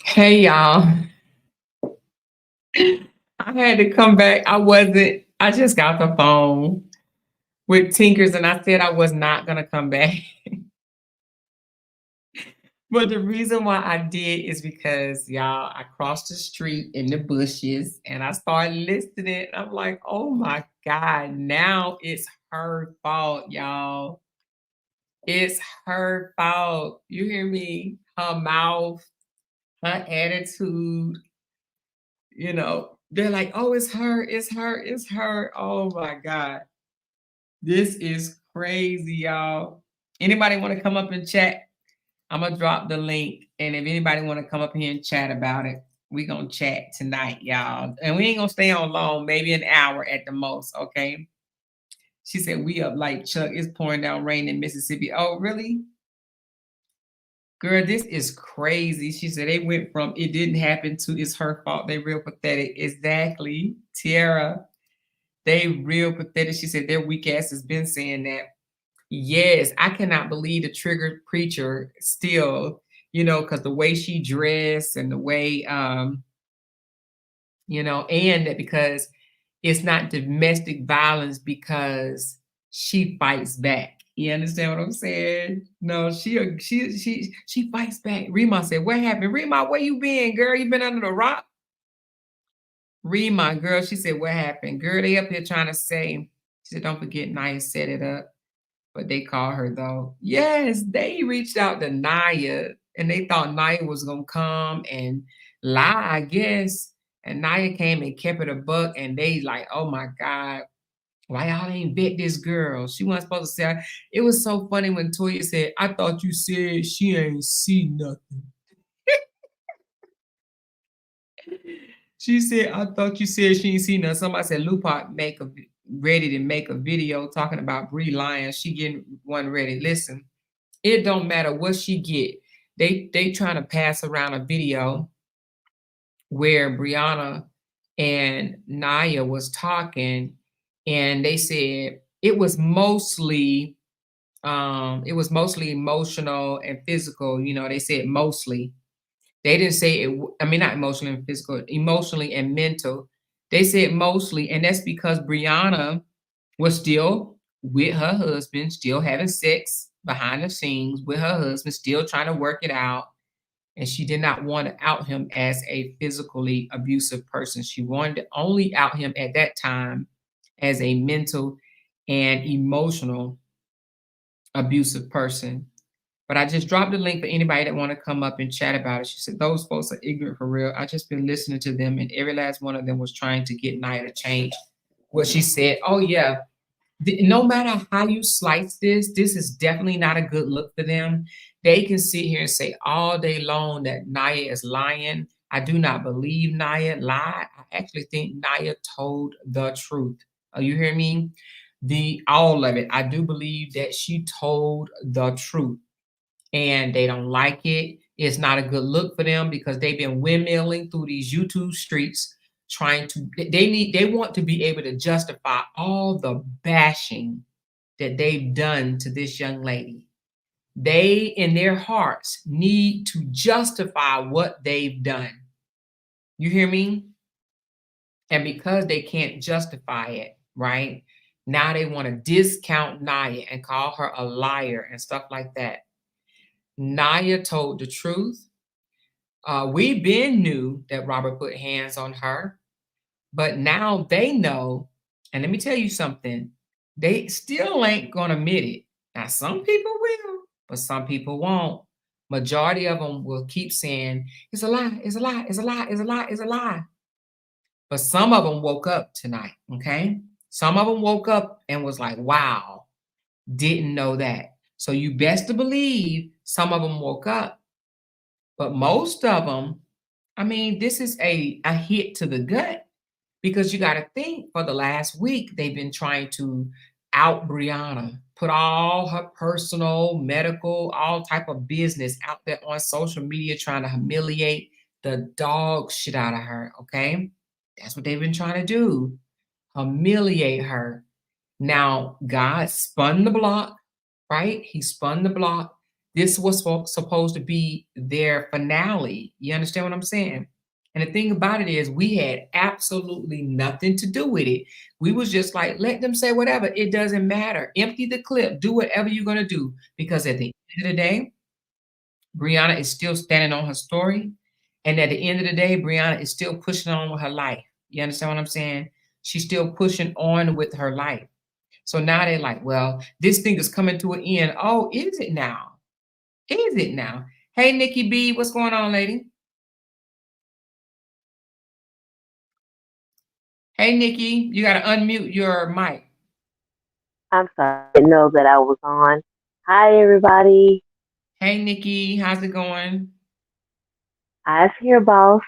Hey y'all. I had to come back. I just got the phone with Tinkers and I said I was not going to come back. But the reason why I did is because y'all, I crossed the street in the bushes and I started listening. I'm like, oh my God, now it's her fault, y'all. It's her fault. You hear me? Her mouth, her attitude, they're like, oh, it's her, it's her, it's her. Oh my God. This is crazy, y'all. Anybody want to come up and chat? I'm gonna drop the link. And if anybody want to come up here and chat about it, we gonna chat tonight, y'all. And we ain't gonna stay on long, maybe an hour at the most, okay? She said, we up like Chuck. It's pouring down rain in Mississippi. Oh, really? Girl, this is crazy. She said they went from it didn't happen to it's her fault. They real pathetic. Exactly. Tiara, they real pathetic. She said their weak ass has been saying that. Yes, I cannot believe the triggered preacher still, because the way she dressed and the way, and that because it's not domestic violence because she fights back. You understand what I'm saying? No, she fights back. Rima said, "What happened? Rima, where you been, girl? You been under the rock?" Rima, girl, she said, "What happened, girl? They up here trying to say." She said, "Don't forget, Naya set it up." But they call her though. Yes, they reached out to Naya and they thought Naya was gonna come and lie, I guess. And Naya came and kept it a buck, and they like, oh my God, why y'all ain't vet this girl? She wasn't supposed to say. It was so funny when Toya said, "I thought you said she ain't see nothing." She said, "I thought you said she ain't seen nothing." Somebody said Lupac ready to make a video talking about Bree Lyons. She getting one ready. Listen, it don't matter what she get. They trying to pass around a video where Briana and Naya was talking, and they said it was mostly emotional and physical. They said mostly. They didn't say it. I mean, not emotionally and physical, emotionally and mental. They said mostly, and that's because Briana was still with her husband, still having sex behind the scenes with her husband, still trying to work it out. And she did not want to out him as a physically abusive person. She wanted to only out him at that time as a mental and emotional abusive person. But I just dropped the link for anybody that want to come up and chat about it. She said, those folks are ignorant for real. I just been listening to them, and every last one of them was trying to get Nia to change what she said. Oh, yeah. No matter how you slice this is definitely not a good look for them. They can sit here and say all day long that Naya is lying. I do not believe Naya lied. I actually think Naya told the truth. You hear me? The all of it. I do believe that she told the truth, and they don't like it. It's not a good look for them because they've been windmilling through these YouTube streets trying to they want to be able to justify all the bashing that they've done to this young lady. They in their hearts need to justify what they've done. You hear me? And because they can't justify it, right? Now they want to discount Naya and call her a liar and stuff like that. Naya told the truth. We been knew that Robert put hands on her, but now they know. And let me tell you something, they still ain't gonna admit it. Now, some people will, but some people won't. Majority of them will keep saying, it's a lie, it's a lie, it's a lie, it's a lie, it's a lie. But some of them woke up tonight, okay? Some of them woke up and was like, wow, didn't know that. So you best to believe some of them woke up. But most of them, I mean, this is a hit to the gut because you got to think for the last week, they've been trying to out Brianna, put all her personal, medical, all type of business out there on social media, trying to humiliate the dog shit out of her. Okay. That's what they've been trying to do, humiliate her. Now, God spun the block, right? He spun the block. This was supposed to be their finale. You understand what I'm saying? And the thing about it is, we had absolutely nothing to do with it. We was just like, let them say whatever. It doesn't matter. Empty the clip. Do whatever you're gonna do. Because at the end of the day, Brianna is still standing on her story. And at the end of the day, Brianna is still pushing on with her life. You understand what I'm saying? She's still pushing on with her life. So now they're like, well, this thing is coming to an end. Oh, is it now? Is it now? Hey, Nikki B, what's going on, lady? Hey, Nikki, you got to unmute your mic. I'm sorry, I didn't know that I was on. Hi, everybody. Hey, Nikki, how's it going? Eyes here, boss.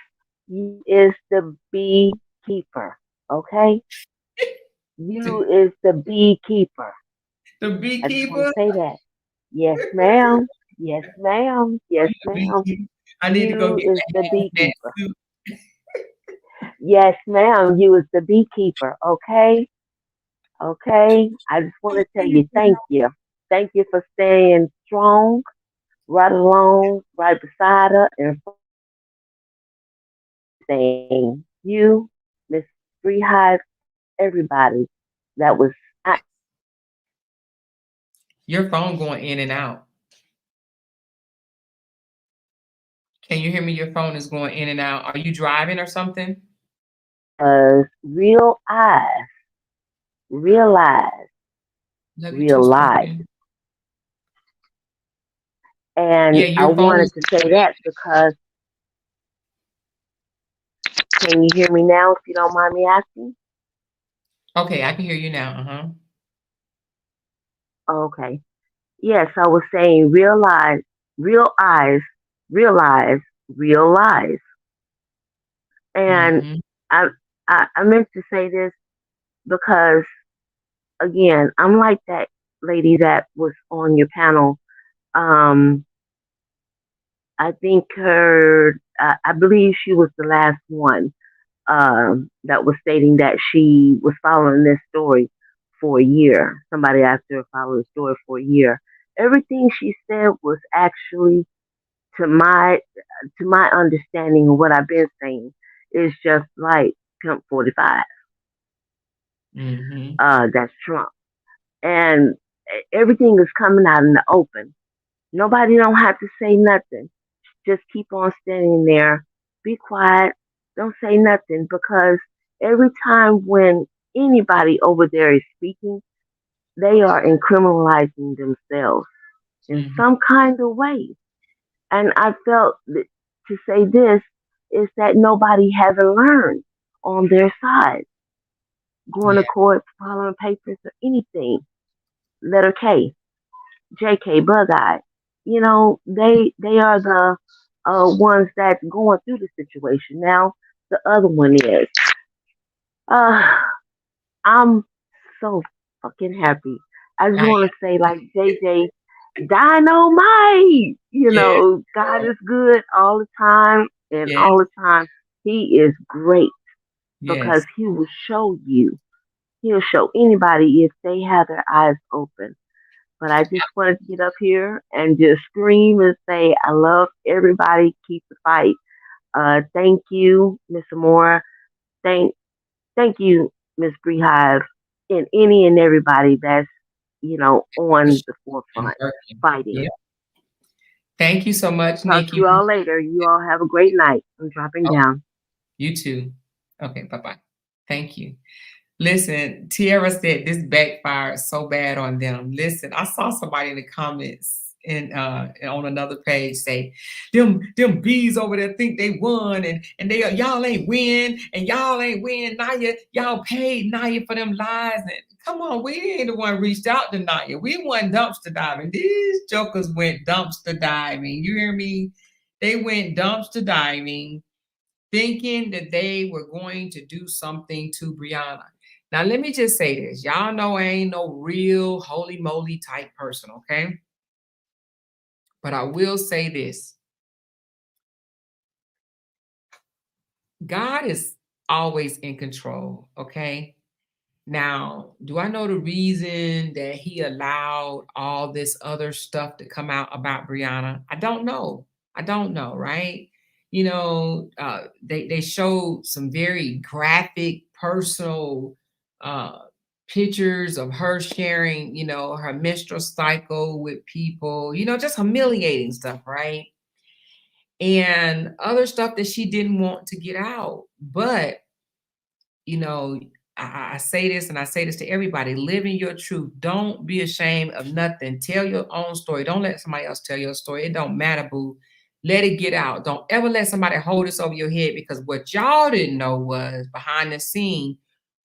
You is the beekeeper, okay? You The, is the beekeeper. the I just want beekeeper? to say that. Yes, ma'am. Yes, ma'am. Yes, The ma'am. beekeeper. I need to go You get is the the hazmat beekeeper. suit. Yes, ma'am. You is the beekeeper, okay? Okay. I just want to tell you thank you. Thank you for staying strong, right along, right beside her, and everything. You, Miss Free Hive, everybody that was I Your phone going in and out. Can you hear me? Your phone is going in and out. Are you driving or something? was real eyes, realize, Love you too, realize. Stephanie. And Yeah, I your phone wanted is to say that because can you hear me now if you don't mind me asking? okay. I can hear you now. Uh-huh. Okay. Yes, I was saying realize, real eyes, realize, realize. And Mm-hmm. I, I meant to say this because again, I'm like that lady that was on your panel. Um, I think I believe she was the last one that was stating that she was following this story for a year. Somebody asked her to follow the story for a year. Everything she said was actually to my understanding of what I've been saying is just like Pimp 45. Mm-hmm. That's Trump, and everything is coming out in the open. Nobody don't have to say nothing. Just keep on standing there. Be quiet. Don't say nothing because every time when anybody over there is speaking, they are incriminalizing themselves in Mm-hmm. some kind of way. And I felt that to say this is that nobody hasn't learned on their side, going to Yeah. court, following papers, or anything. Letter K, JK, Bug Eye. You know, they are the ones that's going through the situation. Now, the other one is, uh, I'm so fucking happy. I just I, want to say, like JJ, dynamite. You yes. know, God is good all the time, and Yes. all the time He is great because Yes. He will show you. He'll show anybody if they have their eyes open. But I just wanted to get up here and just scream and say, I love everybody. Keep the fight. Thank you, Miss Amora. Thank, thank you, Miss Beehive, and any and everybody that's, on the And forefront working. fighting. Yeah. Thank you so much, Talk to Nikki. you all later. You all have a great night. I'm dropping Oh, down. you too. Okay, bye-bye. Thank you. Listen, Tiara said this backfired so bad on them. Listen, I saw somebody in the comments and on another page say, them bees over there think they won and they y'all ain't win and y'all ain't win Naya. Y'all paid Naya for them lies. And come on, we ain't the one reached out to Naya. We went dumpster diving. These jokers went dumpster diving. You hear me? They went dumpster diving thinking that they were going to do something to Brianna. Now, let me just say this. Y'all know I ain't no real holy moly type person, okay? But I will say this. God is always in control, okay? Now, do I know the reason that he allowed all this other stuff to come out about Brianna? I don't know. I don't know, right? They showed some very graphic, personal uh, pictures of her sharing, her menstrual cycle with people, just humiliating stuff, right? And other stuff that she didn't want to get out. But you know, I say this and I say this to everybody, live in your truth. Don't be ashamed of nothing. Tell your own story. Don't let somebody else tell your story. It don't matter, boo. Let it get out. Don't ever let somebody hold this over your head, because what y'all didn't know was behind the scene,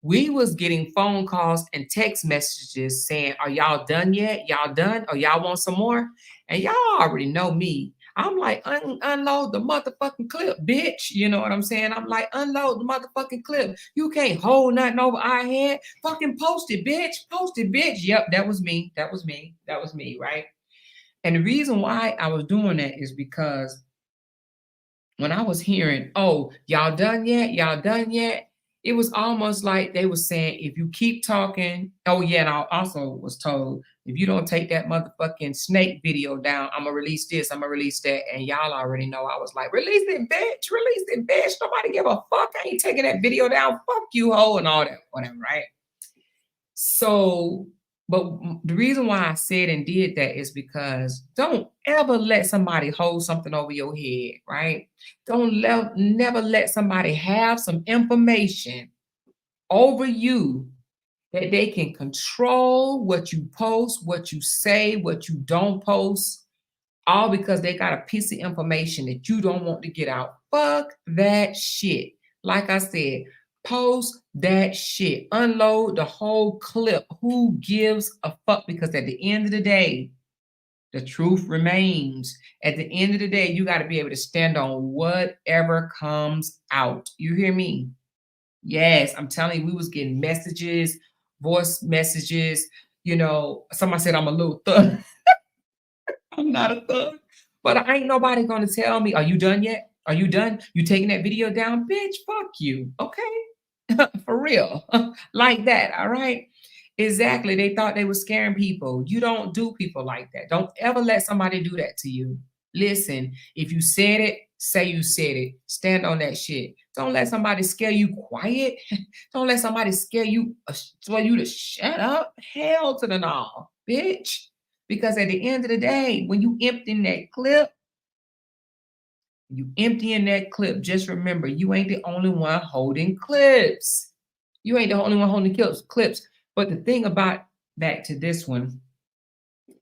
we was getting phone calls and text messages saying, are y'all done yet? Y'all done? Or y'all want some more? And y'all already know me. I'm like, unload the motherfucking clip, bitch. You know what I'm saying? I'm like, unload the motherfucking clip. You can't hold nothing over our head. Fucking post it, bitch. Post it, bitch. Yep, that was me. That was me. That was me, right? And the reason why I was doing that is because when I was hearing, oh, y'all done yet? Y'all done yet? It was almost like they were saying, if you keep talking, oh yeah, and I also was told, if you don't take that motherfucking snake video down, I'm gonna release this, I'm gonna release that. And y'all already know I was like, release it, bitch, release it, bitch. Nobody give a fuck. I ain't taking that video down. Fuck you, hoe, and all that, whatever, right? So, but the reason why I said and did that is because don't ever let somebody hold something over your head, right? Never let somebody have some information over you that they can control what you post, what you say, what you don't post, all because they got a piece of information that you don't want to get out. Fuck that shit. Like I said, post that shit. Unload the whole clip. Who gives a fuck? Because at the end of the day, the truth remains. At the end of the day, you got to be able to stand on whatever comes out. You hear me? Yes, I'm telling you, we was getting messages, voice messages. Somebody said I'm a little thug. I'm not a thug. But I ain't nobody gonna tell me, are you done yet? Are you done? You taking that video down? Bitch, fuck you. Okay? For real. Like that, all right? Exactly. They thought they were scaring people. You don't do people like that. Don't ever let somebody do that to you. Listen, if you said it, say you said it. Stand on that shit. Don't let somebody scare you quiet. Don't let somebody scare you, for you to shut up. Hell to the no, bitch. Because at the end of the day, when you empty in that clip, just remember, you ain't the only one holding clips. You ain't the only one holding clips. But the thing about, back to this one,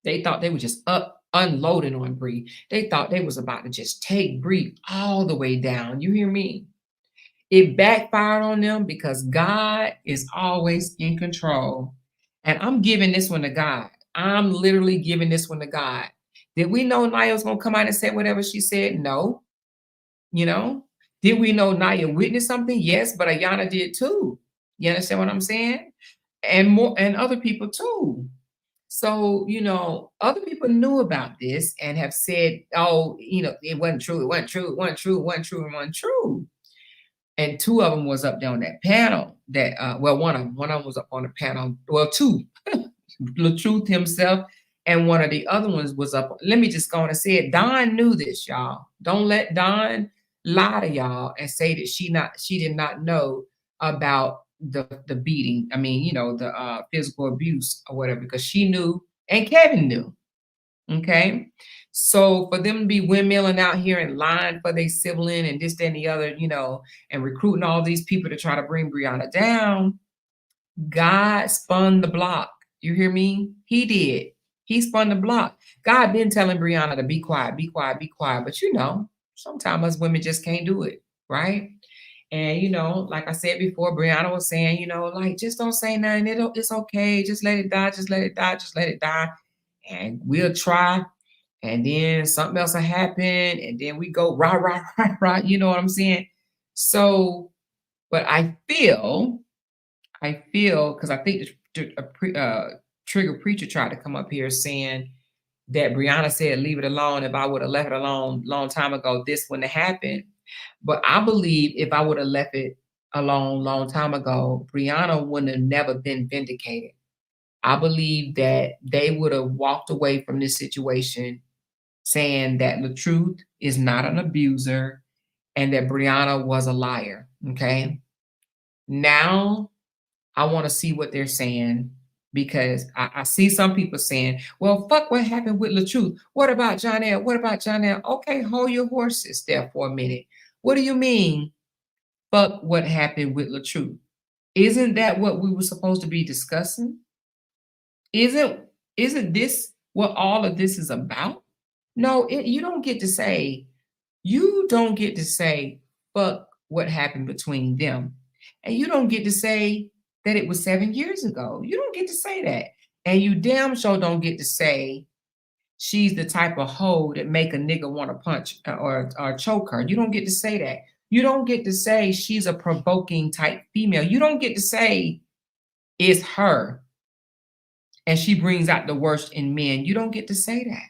they thought they were just unloading on Bree. They thought they was about to just take Bree all the way down. You hear me? It backfired on them because God is always in control. And I'm giving this one to God. I'm literally giving this one to God. Did we know Naya was going to come out and say whatever she said? No. You know? Did we know Naya witnessed something? Yes, but Ayana did too. You understand what I'm saying? And more, and other people too. So, other people knew about this and have said, oh, it wasn't true, it wasn't true, it wasn't true, it wasn't true, it wasn't true. And two of them was up there on that panel. One of them was up on the panel. Well, two, the truth himself, and one of the other ones was up. Let me just go on and say it. Don knew this, y'all. Don't let Don lie to y'all and say that she did not know about the beating. I mean, the physical abuse or whatever, because she knew and Kevin knew. Okay. So for them to be windmilling out here and lying for their sibling and this, that, and the other, and recruiting all these people to try to bring Brianna down, God spun the block. You hear me? He did. He spun the block. God been telling Brianna to be quiet, be quiet, be quiet. But sometimes us women just can't do it, right? And like I said before, Brianna was saying, like, just don't say nothing. It's okay. Just let it die. Just let it die. Just let it die. And we'll try. And then something else will happen. And then we go rah, rah, rah, rah. You know what I'm saying? So, but I feel, because I think Trigger Preacher tried to come up here saying that Brianna said, leave it alone. If I would have left it alone long time ago, this wouldn't have happened. But I believe if I would have left it a long, long time ago, Brianna wouldn't have never been vindicated. I believe that they would have walked away from this situation saying that the truth is not an abuser and that Brianna was a liar. Okay. Now I want to see what they're saying because I see some people saying, well, fuck what happened with LaTruth. What about Jonelle? What about Jonelle? Okay, hold your horses there for a minute. What do you mean, fuck what happened with LaTruth? Isn't that what we were supposed to be discussing? Isn't isn't this what all of this is about? No, you don't get to say, you don't get to say, fuck what happened between them. And you don't get to say that it was 7 years ago. You don't get to say that. And you damn sure don't get to say she's the type of hoe that make a nigga want to punch or choke her. You don't get to say that. You don't get to say she's a provoking type female. You don't get to say it's her and she brings out the worst in men. You don't get to say that.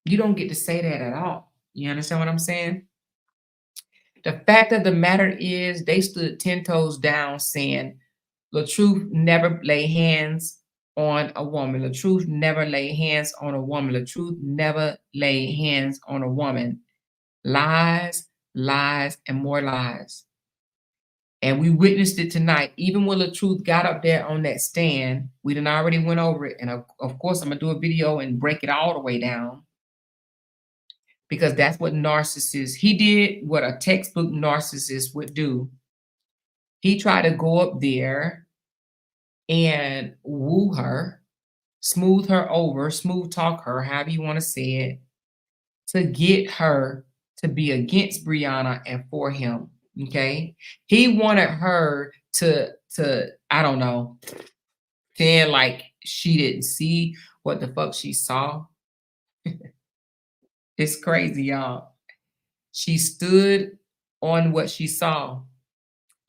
You don't get to say that at all. You understand what I'm saying? The fact of the matter is, they stood 10 toes down saying, the truth never lay hands on a woman. The truth never lay hands on a woman. The truth never lay hands on a woman. Lies, lies, and more lies. And we witnessed it tonight. Even when the truth got up there on that stand, we done already went over it. And of course, I'm going to do a video and break it all the way down. Because that's what narcissists, he did what a textbook narcissist would do. He tried to go up there and woo her, smooth her over, smooth talk her, however you want to say it, to get her to be against Brianna and for him. Okay. He wanted her to I don't know, pretend like she didn't see what the fuck she saw. It's crazy, y'all. She stood on what she saw.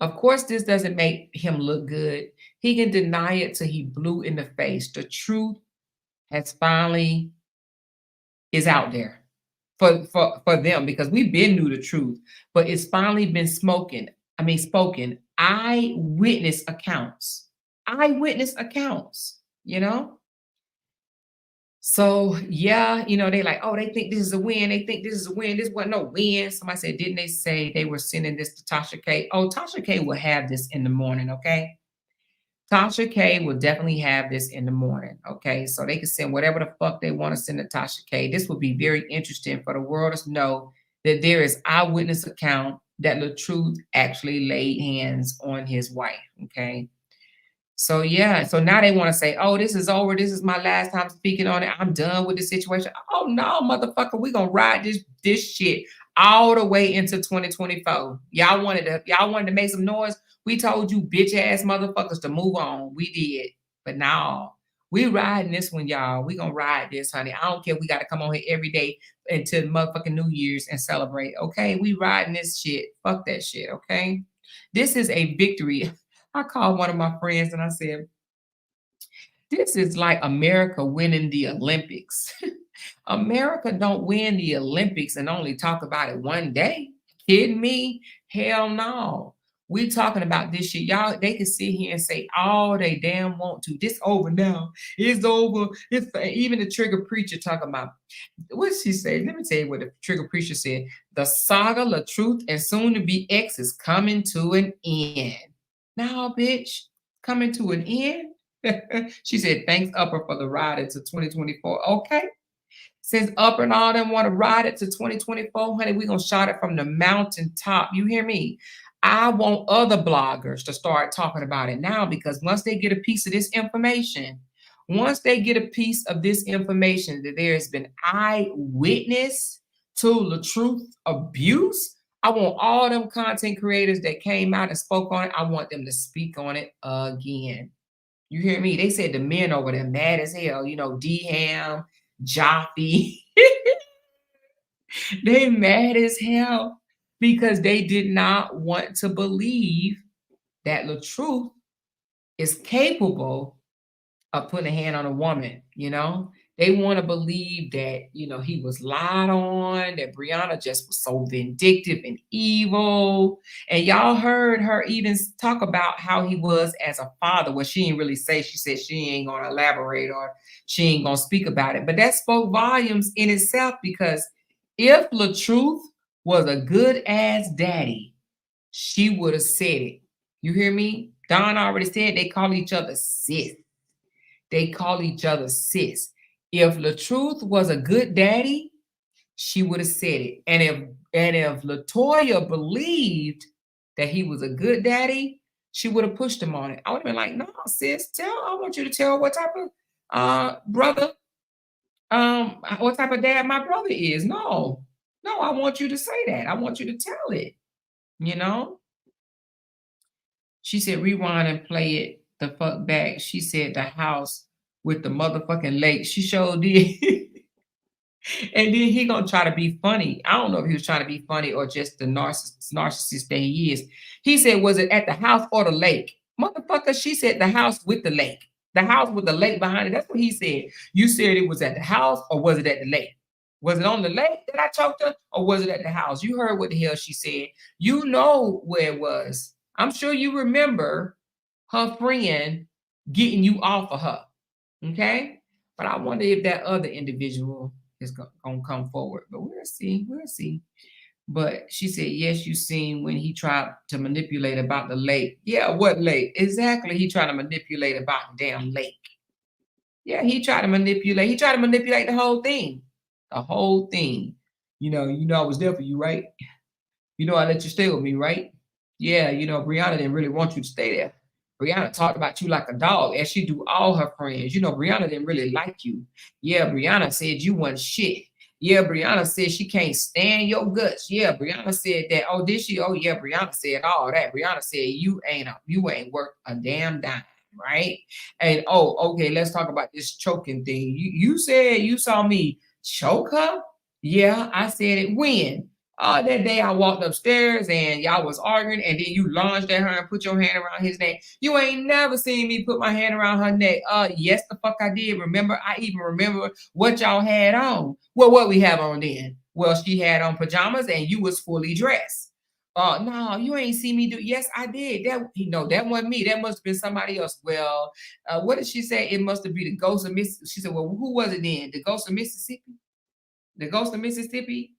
Of course, this doesn't make him look good. He can deny it till he blue in the face. The truth has finally is out there for them because we've been knew the truth, but it's finally been spoken. Eyewitness accounts. Eyewitness accounts, you know? So yeah, they like, oh, they think this is a win. They think this is a win. This wasn't no win. Somebody said, didn't they say they were sending this to Tasha K? Oh, Tasha K will have this in the morning, okay? Tasha K will definitely have this in the morning, okay? So they can send whatever the fuck they want to send to Tasha K. This will be very interesting for the world to know that there is eyewitness account that the truth actually laid hands on his wife, okay? So yeah, so now they want to say, "Oh, this is over. This is my last time speaking on it. I'm done with the situation." Oh no, motherfucker, we gonna ride this shit all the way into 2024. Y'all wanted to make some noise. We told you bitch ass motherfuckers to move on. We did, but now we riding this one, y'all. We gonna ride this, honey. I don't care. We gotta come on here every day until motherfucking New Year's and celebrate. Okay, we riding this shit. Fuck that shit. Okay, this is a victory. I called one of my friends and I said, this is like America winning the Olympics. America don't win the Olympics and only talk about it one day. Kidding me? Hell no. We talking about this shit. Y'all, they can sit here and say all they damn want to. This over now. It's over. Even the trigger preacher talking about, what she say? Let me tell you what the trigger preacher said. The saga, the truth, and soon to be X is coming to an end. Now, bitch, coming to an end. She said, thanks, Upper, for the ride into 2024. Okay. Since Upper and all them want to ride it to 2024, honey, we're going to shout it from the mountaintop. You hear me? I want other bloggers to start talking about it now because once they get a piece of this information, that there has been eyewitness to the truth abuse, I want all them content creators that came out and spoke on it, I want them to speak on it again. You hear me? They said the men over there mad as hell, D-Ham, Joffy. They mad as hell because they did not want to believe that the truth is capable of putting a hand on a woman, They want to believe that, he was lied on, that Brianna just was so vindictive and evil. And y'all heard her even talk about how he was as a father. Well, she didn't really say, she said she ain't going to elaborate or she ain't going to speak about it. But that spoke volumes in itself, because if LaTruth was a good ass daddy, she would have said it. You hear me? Don already said they call each other sis. They call each other sis. If LaTruth was a good daddy, she would have said it. And if Latoya believed that he was a good daddy, she would have pushed him on it. I would have been like, no, sis, I want you to tell what type of brother, what type of dad my brother is. No, I want you to say that. I want you to tell it, you know? She said, rewind and play it the fuck back. She said, the house with the motherfucking lake. She sure did. And then he gonna try to be funny. I don't know if he was trying to be funny or just the narcissist that he is. He said, was it at the house or the lake? Motherfucker, she said the house with the lake. The house with the lake behind it. That's what he said. You said it was at the house, or was it at the lake? Was it on the lake that I choked her, or was it at the house? You heard what the hell she said. You know where it was. I'm sure you remember her friend getting you off of her. Okay? But I wonder if that other individual is going to come forward. But we'll see. We'll see. But she said, yes, you seen when he tried to manipulate about the lake. Yeah, what lake? Exactly. He tried to manipulate about the damn lake. Yeah, he tried to manipulate. He tried to manipulate the whole thing. The whole thing. I was there for you, right? I let you stay with me, right? Yeah, Brianna didn't really want you to stay there. Brianna talked about you like a dog, as she do all her friends. Brianna didn't really like you. Yeah, Brianna said you wasn't shit. Yeah, Brianna said she can't stand your guts. Yeah, Brianna said that. Oh, did she? Oh, yeah, Brianna said all that. Brianna said you ain't worth a damn dime, right? And okay, let's talk about this choking thing. You said you saw me choke her? Yeah, I said it. When? That day I walked upstairs and y'all was arguing, and then you lunged at her and put your hand around his neck. You ain't never seen me put my hand around her neck. Yes, the fuck I did. Remember, I even remember what y'all had on. Well, what we have on then? Well, she had on pajamas and you was fully dressed. No, you ain't see me do. Yes, I did. That wasn't me. That must have been somebody else. Well, what did she say? It must have been the ghost of Mississippi. She said, well, who was it then? The ghost of Mississippi? The ghost of Mississippi?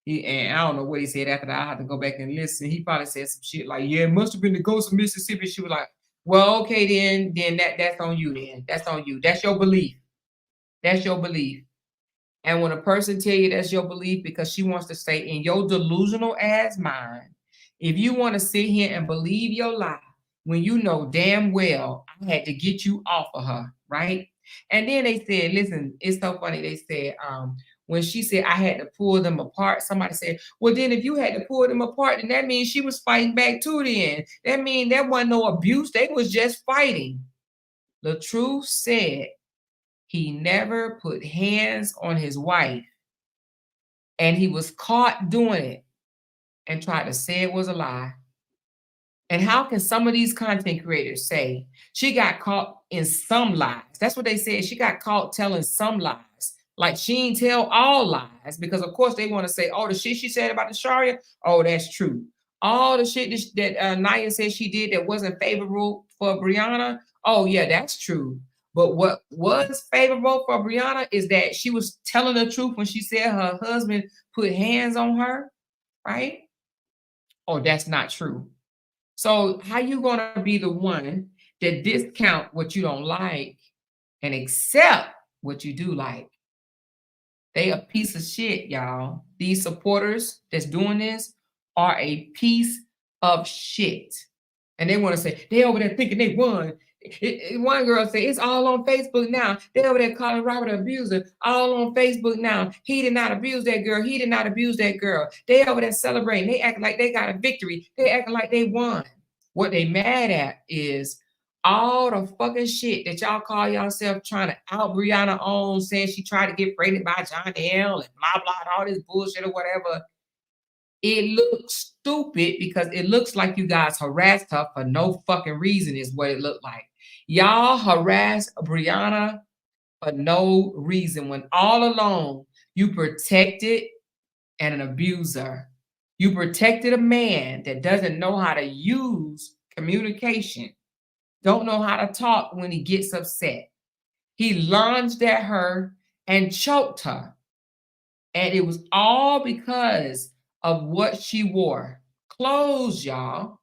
And I don't know what he said after that. I had to go back and listen. He probably said some shit like, yeah, it must have been the ghost of Mississippi. She was like, well, okay, then that's on you then. That's on you. That's your belief. That's your belief. And when a person tell you that's your belief because she wants to stay in your delusional ass mind, if you want to sit here and believe your lie when you know damn well I had to get you off of her, right? And then they said, listen, it's so funny. They said, when she said I had to pull them apart, somebody said, well, then if you had to pull them apart, then that means she was fighting back too then. That means there wasn't no abuse. They was just fighting. The truth said he never put hands on his wife, and he was caught doing it and tried to say it was a lie. And how can some of these content creators say she got caught in some lies? That's what they said. She got caught telling some lies. Like she ain't tell all lies, because of course they want to say, oh, the shit she said about the Sharia, oh, that's true. All the shit that Naya said she did that wasn't favorable for Briana, oh yeah, that's true. But what was favorable for Briana is that she was telling the truth when she said her husband put hands on her, right? Oh, that's not true. So how you gonna be the one that discount what you don't like and accept what you do like? They a piece of shit, y'all. These supporters that's doing this are a piece of shit. And they want to say, they over there thinking they won. One girl said, it's all on Facebook now. They over there calling Robert an abuser. All on Facebook now. He did not abuse that girl. He did not abuse that girl. They over there celebrating. They acting like they got a victory. They acting like they won. What they mad at is all the fucking shit that y'all call yourself trying to out Brianna on, saying she tried to get pregnant by John L. and blah, blah, and all this bullshit or whatever. It looks stupid because it looks like you guys harassed her for no fucking reason is what it looked like. Y'all harassed Brianna for no reason when all along you protected an abuser. You protected a man that doesn't know how to use communication, don't know how to talk when he gets upset. He lunged at her and choked her. And it was all because of what she wore. Clothes, y'all.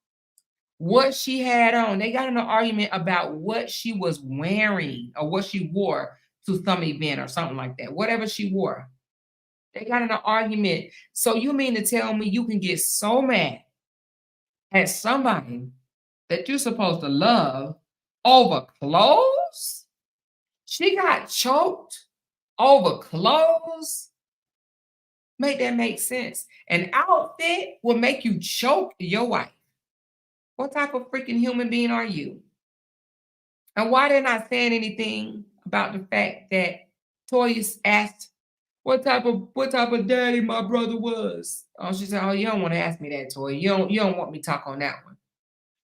What she had on. They got in an argument about what she was wearing or what she wore to some event or something like that. Whatever she wore. They got in an argument. So you mean to tell me you can get so mad at somebody that you're supposed to love over clothes? She got choked over clothes. Make that make sense. An outfit will make you choke your wife. What type of freaking human being are you? And why they're not saying anything about the fact that Toya asked what type of daddy my brother was? Oh, she said, "Oh, you don't want to ask me that, Toya. You don't want me to talk on that one."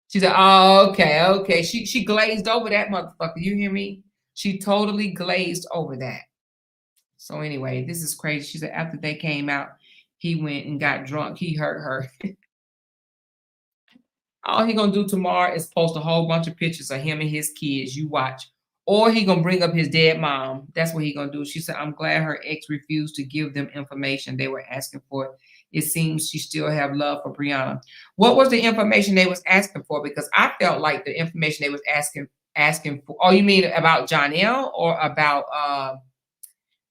She said, "Oh, okay, okay." She glazed over that motherfucker. You hear me? She totally glazed over that. So anyway, this is crazy. She said after they came out, he went and got drunk. He hurt her. All he gonna do tomorrow is post a whole bunch of pictures of him and his kids. You watch. Or he gonna bring up his dead mom. That's what he gonna do. She said, "I'm glad her ex refused to give them information they were asking for. It seems she still have love for Briana." What was the information they was asking for? Because I felt like the information they was asking for. Oh, you mean about Jonelle or about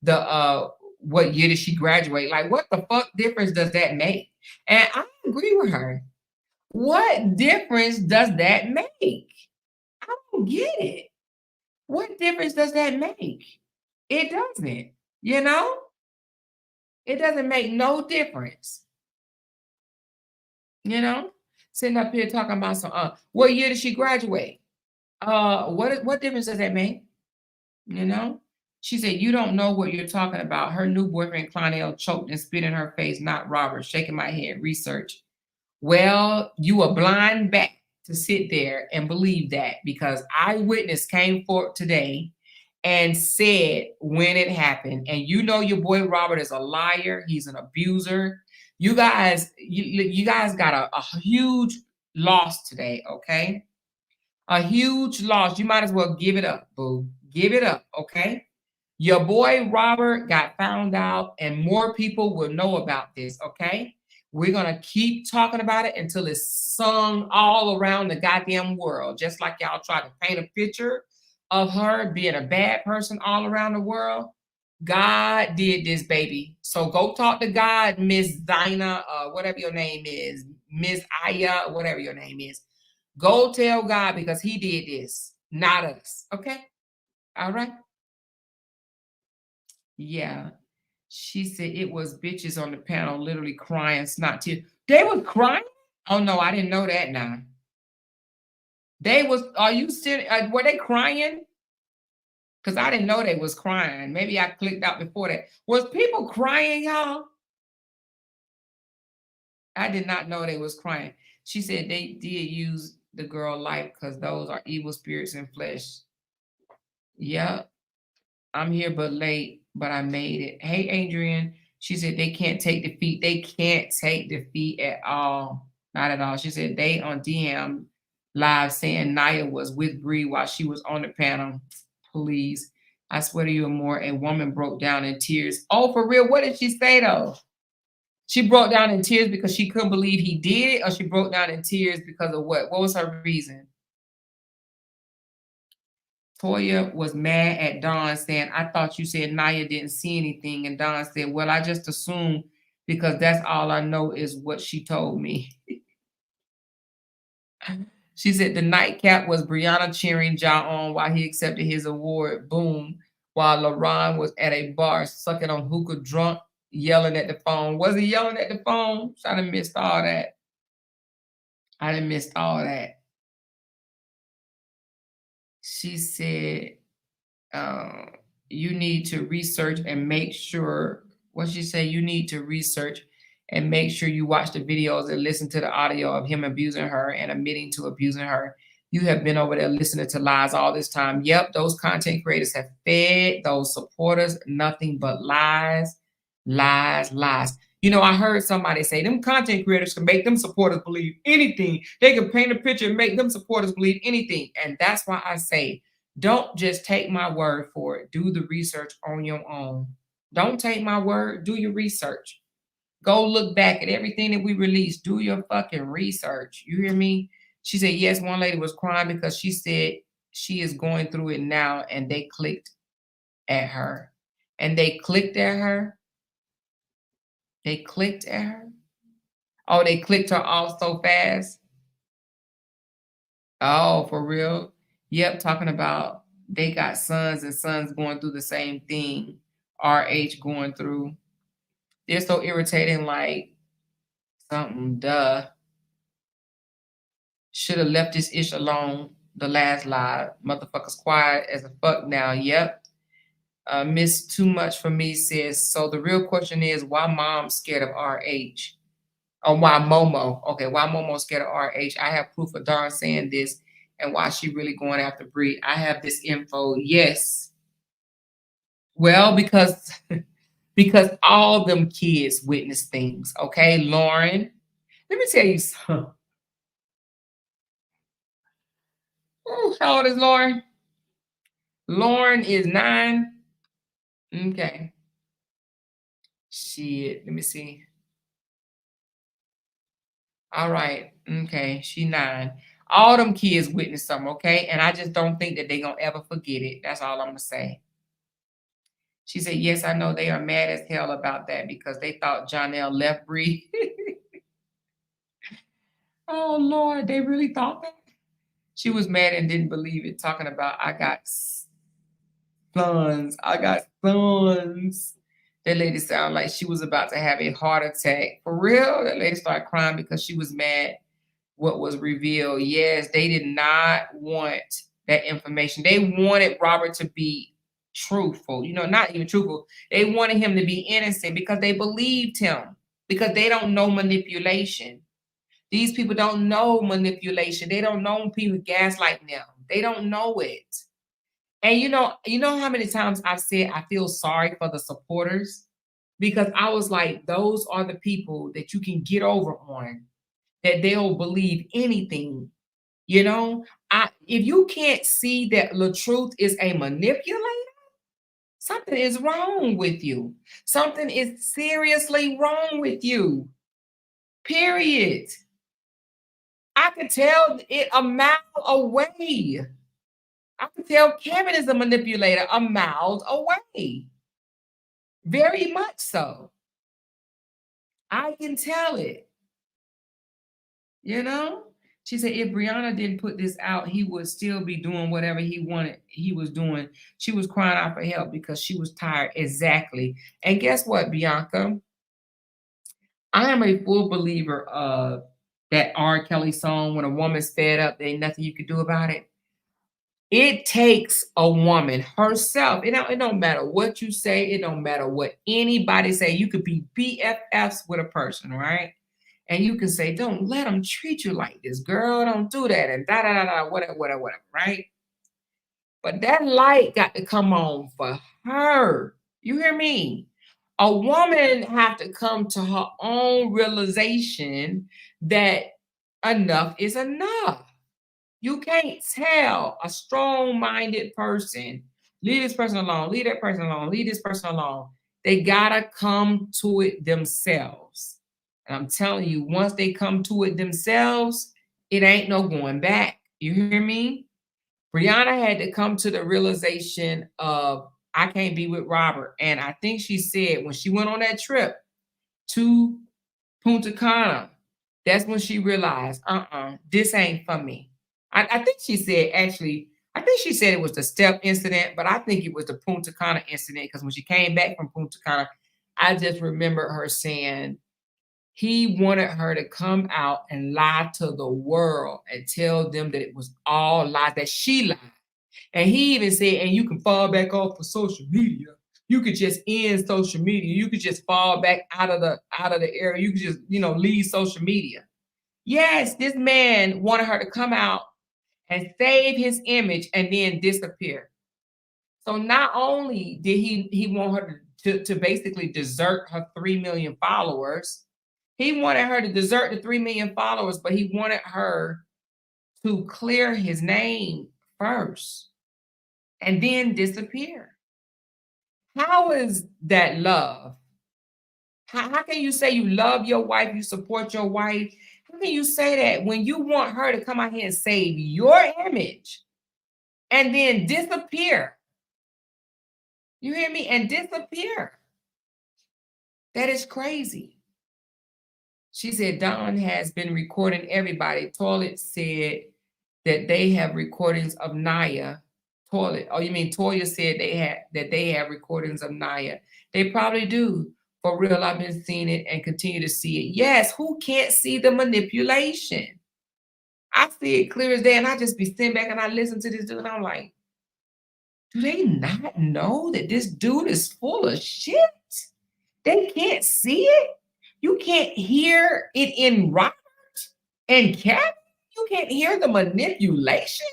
the what year did she graduate? Like, what the fuck difference does that make? And I agree with her. What difference does that make? I don't get it. What difference does that make? It doesn't, you know? It doesn't make no difference, you know? Sitting up here talking about some what year did she graduate? What difference does that make? You know? She said, "You don't know what you're talking about. Her new boyfriend, Clonel, choked and spit in her face, not Robert." Shaking my head, research. Well, you a blind bat to sit there and believe that because eyewitness came forth today and said when it happened. And you know your boy Robert is a liar. He's an abuser. You guys got a huge loss today, okay? A huge loss. You might as well give it up, boo. Give it up, okay? Your boy Robert got found out, and more people will know about this, okay? We're going to keep talking about it until it's sung all around the goddamn world. Just like y'all try to paint a picture of her being a bad person all around the world. God did this, baby. So go talk to God, Miss Dinah, whatever your name is, Miss Aya, whatever your name is. Go tell God because he did this, not us. Okay? All right? Yeah. She said it was bitches on the panel literally crying, snot tears. They was crying? Oh no, I didn't know that now. They was, are you still, were they crying? Because I didn't know they was crying. Maybe I clicked out before that. Was people crying, y'all? I did not know they was crying. She said they did use the girl life because those are evil spirits in flesh. Yeah, I'm here but late, but I made it. Hey, Adrian. She said they can't take defeat. They can't take defeat at all. Not at all. She said they on DM live saying Naya was with Bree while she was on the panel. Please. I swear to you and more, a woman broke down in tears. Oh, for real? What did she say though? She broke down in tears because she couldn't believe he did it, or she broke down in tears because of what? What was her reason? Toya was mad at Dawn saying, "I thought you said Naya didn't see anything." And Dawn said, "Well, I just assumed because that's all I know is what she told me." She said the nightcap was Briana cheering Ja on while he accepted his award. Boom. While LaRon was at a bar sucking on hookah drunk, yelling at the phone. Was he yelling at the phone? I done missed all that. I done missed all that. She said, you need to research and make sure, what she say, you need to research and make sure you watch the videos and listen to the audio of him abusing her and admitting to abusing her. You have been over there listening to lies all this time. Yep, those content creators have fed those supporters nothing but lies, lies, lies. You know, I heard somebody say them content creators can make them supporters believe anything. They can paint a picture and make them supporters believe anything. And that's why I say, don't just take my word for it. Do the research on your own. Don't take my word. Do your research. Go look back at everything that we released. Do your fucking research. You hear me? She said, yes, one lady was crying because she said she is going through it now and they clicked at her. And they clicked at her. They clicked at her. Oh, they clicked her off so fast. Oh, for real? Yep, talking about they got sons and sons going through the same thing. RH going through. They're so irritating, like something, duh. Should have left this ish alone. The last lie. Motherfuckers quiet as a fuck now. Yep. Miss Too Much for Me says, so the real question is why mom's scared of RH? Or why Momo? Okay, why Momo scared of RH? I have proof of Dawn saying this and why she really going after Bree. I have this info. Yes. Well, because all them kids witness things. Okay, Lauren. Let me tell you something. Ooh, how old is Lauren? Lauren is 9. Okay. Shit. Let me see. All right. Okay. She 9. All them kids witnessed something, okay? And I just don't think that they gonna ever forget it. That's all I'm gonna say. She said, yes, I know they are mad as hell about that because they thought Jonelle left Bree. Oh Lord, they really thought that. She was mad and didn't believe it, talking about I got sons. I got sons. That lady sounded like she was about to have a heart attack. For real? That lady started crying because she was mad what was revealed. Yes, they did not want that information. They wanted Robert to be truthful. You know, not even truthful. They wanted him to be innocent because they believed him. Because they don't know manipulation. These people don't know manipulation. They don't know people gaslighting them. They don't know it. And you know how many times I've said I feel sorry for the supporters because I was like, those are the people that you can get over on, that they'll believe anything. You know, if you can't see that the truth is a manipulator, something is wrong with you. Something is seriously wrong with you. Period. I could tell it a mile away. I could tell Kevin is a manipulator a mile away. Very much so. I can tell it, you know? She said if Briana didn't put this out, he would still be doing whatever he wanted he was doing. She was crying out for help because she was tired. Exactly. And guess what, Bianca? I am a full believer of that R. Kelly song, when a woman's fed up, there ain't nothing you can do about it. It takes a woman herself. It don't matter what you say. It don't matter what anybody say. You could be BFFs with a person, right? And you can say, don't let them treat you like this, girl. Don't do that. And da da da da, whatever, whatever, whatever, right? But that light got to come on for her. You hear me? A woman have to come to her own realization that enough is enough. You can't tell a strong-minded person, leave this person alone, leave that person alone, leave this person alone. They gotta come to it themselves. And I'm telling you, once they come to it themselves, it ain't no going back. You hear me? Brianna had to come to the realization of I can't be with Robert. And I think she said when she went on that trip to Punta Cana, that's when she realized, this ain't for me. I think she said actually, I think she said it was the step incident, but I think it was the Punta Cana incident because when she came back from Punta Cana, I just remember her saying he wanted her to come out and lie to the world and tell them that it was all lies, that she lied. And he even said, and you can fall back off of social media. You could just end social media. You could just fall back out of the area. You could just, leave social media. Yes, this man wanted her to come out and save his image and then disappear. So not only did he want her to basically desert her 3 million followers, he wanted her to desert the 3 million followers, but he wanted her to clear his name first and then disappear. How is that love? How can you say you love your wife, you support your wife? How can you say that when you want her to come out here and save your image and then disappear? You hear me? And disappear. That is crazy. She said Don has been recording everybody. Toilet said that they have recordings of Naya. Toilet. Oh, you mean Toya said they have recordings of Naya. They probably do. For real, I've been seeing it and continue to see it. Yes, who can't see the manipulation? I see it clear as day, and I just be sitting back and I listen to this dude, and I'm like, do they not know that this dude is full of shit? They can't see it. You can't hear it in Robert and Kevin. You can't hear the manipulation.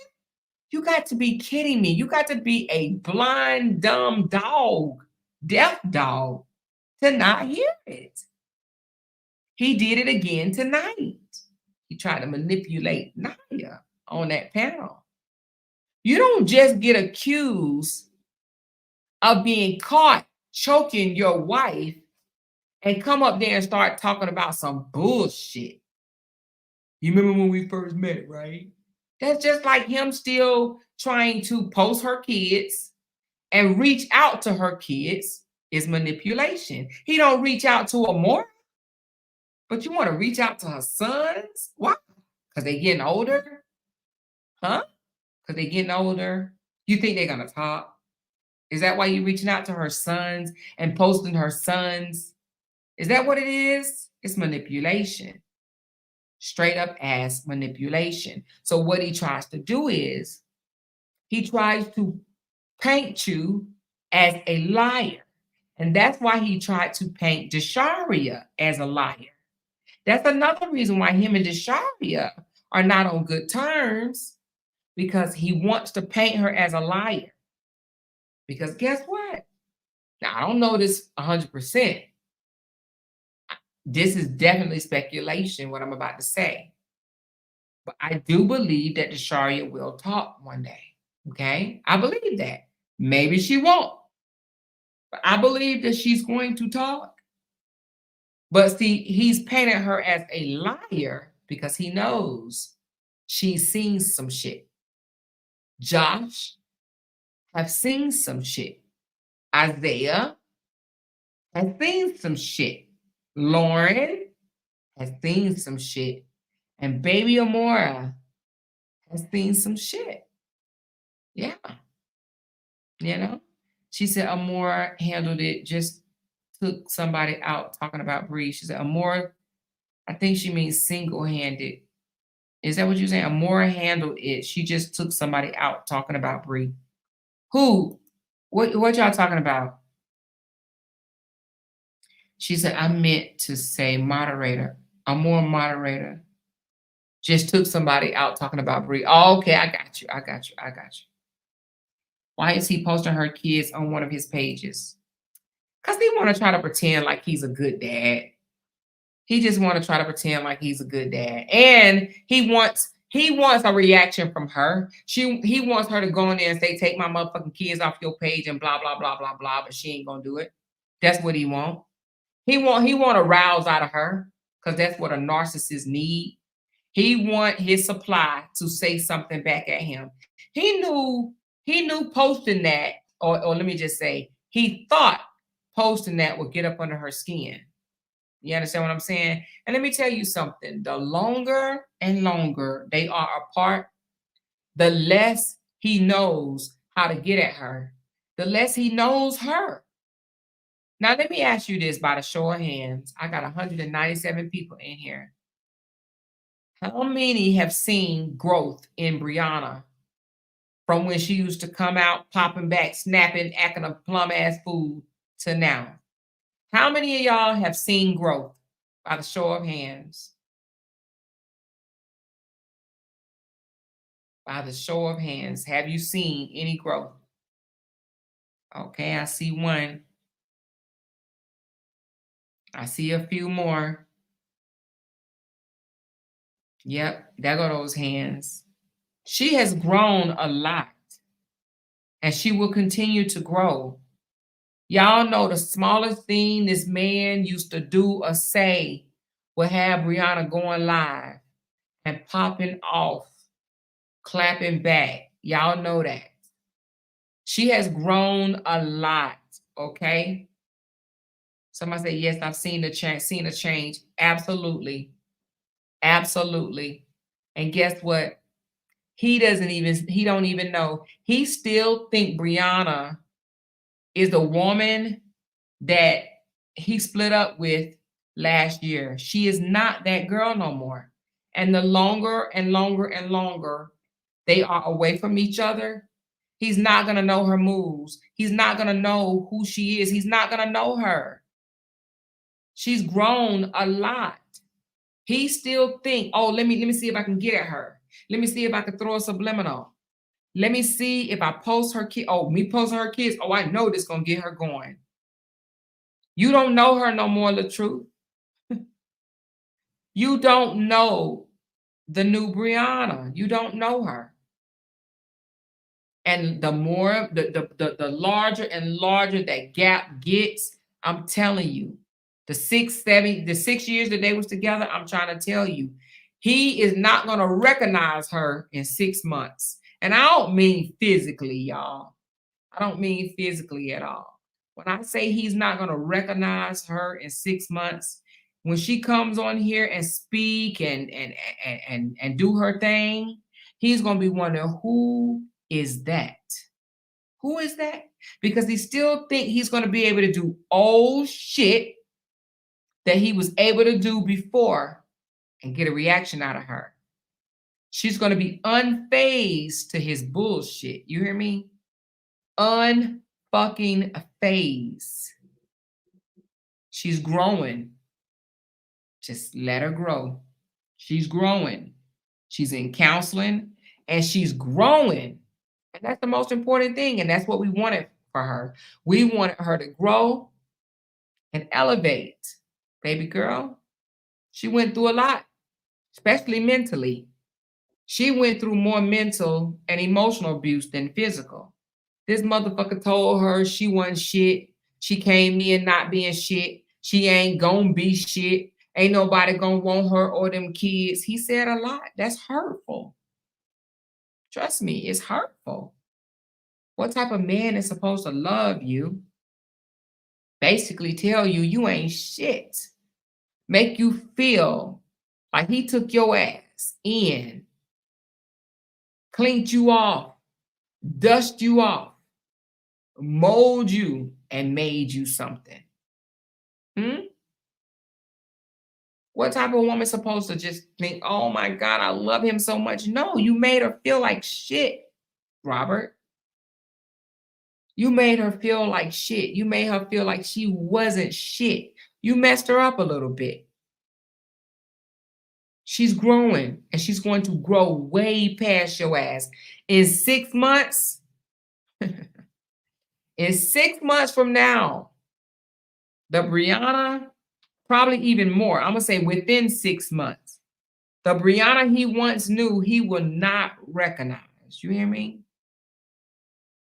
You got to be kidding me. You got to be a blind, dumb dog, deaf dog, to not hear it. He did it again tonight. He tried to manipulate Naya on that panel. You don't just get accused of being caught choking your wife and come up there and start talking about some bullshit. You remember when we first met, right? That's just like him still trying to post her kids and reach out to her kids is manipulation. He don't reach out to her more, but you want to reach out to her sons? Why? Because they getting older? Huh? Because they getting older? You think they're going to talk? Is that why you reaching out to her sons and posting her sons? Is that what it is? It's manipulation. Straight up ass manipulation. So what he tries to do is he tries to paint you as a liar. And that's why he tried to paint Desharia as a liar. That's another reason why him and Desharia are not on good terms, because he wants to paint her as a liar. Because guess what? Now, I don't know this 100%. This is definitely speculation, what I'm about to say. But I do believe that Desharia will talk one day. Okay? I believe that. Maybe she won't. But I believe that she's going to talk. But see, he's painted her as a liar because he knows she's seen some shit. Josh have seen some shit. Isaiah has seen some shit. Lauren has seen some shit. And baby Amora has seen some shit. Yeah. You know? She said Amora handled it, just took somebody out talking about Bree. She said Amora, I think she means single-handed. Is that what you're saying? Amora handled it. She just took somebody out talking about Bree. Who? What y'all talking about? She said, I meant to say moderator. Amora moderator. Just took somebody out talking about Bree. Oh, okay, I got you. Why is he posting her kids on one of his pages? Because he want to try to pretend like he's a good dad. He just want to try to pretend like he's a good dad. And he wants a reaction from her. He wants her to go in there and say, take my motherfucking kids off your page and blah, blah, blah, blah, blah, but she ain't gonna do it. That's what he want. He want to rouse out of her, because that's what a narcissist need. He want his supply to say something back at him. He knew posting that, or let me just say, he thought posting that would get up under her skin. You understand what I'm saying? And let me tell you something. The longer and longer they are apart, the less he knows how to get at her, the less he knows her. Now, let me ask you this by the show of hands. I got 197 people in here. How many have seen growth in Briana from when she used to come out, popping back, snapping, acting a plum ass fool to now? How many of y'all have seen growth by the show of hands? By the show of hands, have you seen any growth? Okay, I see one. I see a few more. Yep, there go those hands. She has grown a lot, and she will continue to grow. Y'all know the smallest thing this man used to do or say would have Briana going live and popping off, clapping back. Y'all know that. She has grown a lot, okay? Somebody say, yes, I've seen a change. Absolutely. Absolutely. And guess what? He don't even know. He still think Briana is the woman that he split up with last year. She is not that girl no more. And the longer and longer and longer they are away from each other, he's not going to know her moves. He's not going to know who she is. He's not going to know her. She's grown a lot. He still think, oh, let me see if I can get at her. Let me see if I can throw a subliminal. Let me see if I post her kid. Oh, me posting her kids. Oh, I know this gonna get her going. You don't know her no more, the truth. You don't know the new Briana. You don't know her. And the more, the larger and larger that gap gets, I'm telling you, the 6 years that they was together, I'm trying to tell you, he is not going to recognize her in 6 months. And I don't mean physically, y'all. I don't mean physically at all. When I say he's not going to recognize her in 6 months, when she comes on here and speak and do her thing, he's going to be wondering, who is that? Who is that? Because he still think he's going to be able to do old shit that he was able to do before and get a reaction out of her. She's going to be unfazed to his bullshit. You hear me? Unfucking phase. She's growing. Just let her grow. She's growing. She's in counseling and she's growing. And that's the most important thing. And that's what we wanted for her. We wanted her to grow and elevate. Baby girl, she went through a lot, especially mentally. She went through more mental and emotional abuse than physical. This motherfucker told her she wasn't shit. She came in not being shit. She ain't gonna be shit. Ain't nobody gonna want her or them kids. He said a lot. That's hurtful. Trust me, it's hurtful. What type of man is supposed to love you? Basically tell you you ain't shit. Make you feel like he took your ass in, cleaned you off, dust you off, mold you, and made you something. What type of woman supposed to just think, oh my God, I love him so much? No, you made her feel like shit, Robert. You made her feel like shit. You made her feel like she wasn't shit. You messed her up a little bit. She's growing and she's going to grow way past your ass. In 6 months, in 6 months from now, the Briana, probably even more, I'm going to say within 6 months, the Briana he once knew, he will not recognize. You hear me?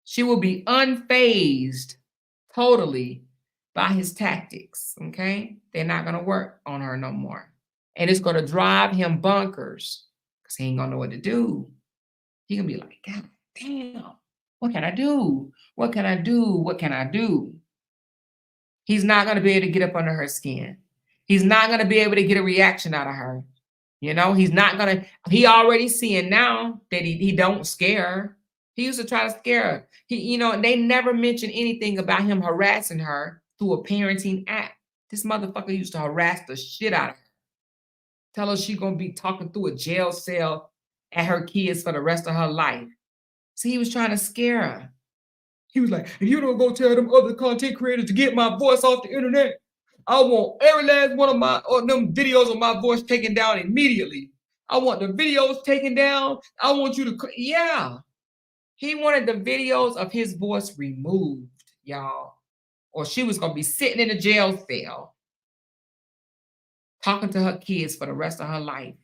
She will be unfazed totally by his tactics, okay? They're not going to work on her no more. And it's going to drive him bonkers because he ain't going to know what to do. He going to be like, God damn, what can I do? What can I do? What can I do? He's not going to be able to get up under her skin. He's not going to be able to get a reaction out of her. You know, he's not going to, he already seeing now that he don't scare her. He used to try to scare her. They never mentioned anything about him harassing her through a parenting app. This motherfucker used to harass the shit out of her. Tell her she's going to be talking through a jail cell at her kids for the rest of her life. See, he was trying to scare her. He was like, if you don't go tell them other content creators to get my voice off the internet, I want every last one of them videos of my voice taken down immediately. I want the videos taken down. I want you to, yeah. He wanted the videos of his voice removed, y'all. Or she was going to be sitting in a jail cell talking to her kids for the rest of her life.